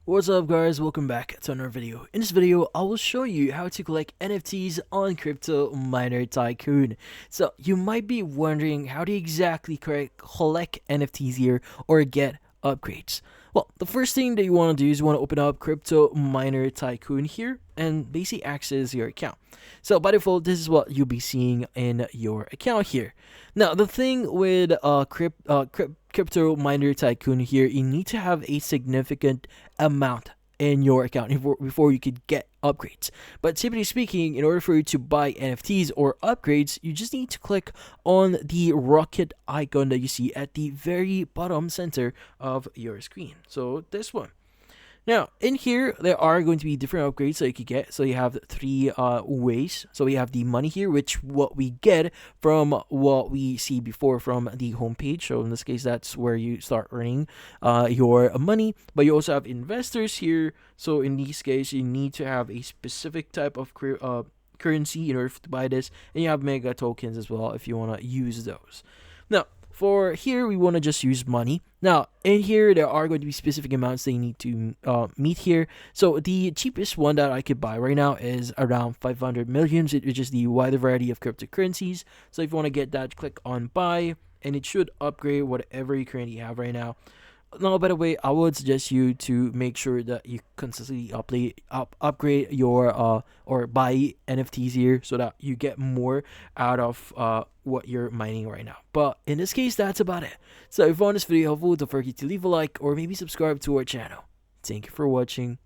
What's up guys, welcome back to another video. In this video, I will show you how to collect NFTs on Crypto Miner Tycoon. So you might be wondering how to exactly collect NFTs here or get upgrades. Well, the first thing that you want to do is you want to open up Crypto Miner Tycoon here and basically access your account. So by default, this is what you'll be seeing in your account here. Now, the thing with Crypto Miner Tycoon here, you need to have a significant amount in your account before you could get upgrades. But typically speaking, in order for you to buy NFTs or upgrades, you just need to click on the rocket icon that you see at the very bottom center of your screen. So this one. Now, in here, there are going to be different upgrades that you could get. So you have three ways. So we have the money here, which what we get from what we see before from the homepage. So in this case, that's where you start earning your money. But you also have investors here. So in this case, you need to have a specific type of currency in order to buy this. And you have mega tokens as well if you want to use those. Now, for here, we want to just use money. Now, in here, there are going to be specific amounts they need to meet here. So the cheapest one that I could buy right now is around 500 millions, which is the wider variety of cryptocurrencies. So if you want to get that, click on buy, and it should upgrade whatever you currently have right now. Now, by the way, I would suggest you to make sure that you consistently upgrade your or buy NFTs here so that you get more out of what you're mining right now. But in this case, that's about it. So if you found this video helpful, don't forget to leave a like or maybe subscribe to our channel. Thank you for watching.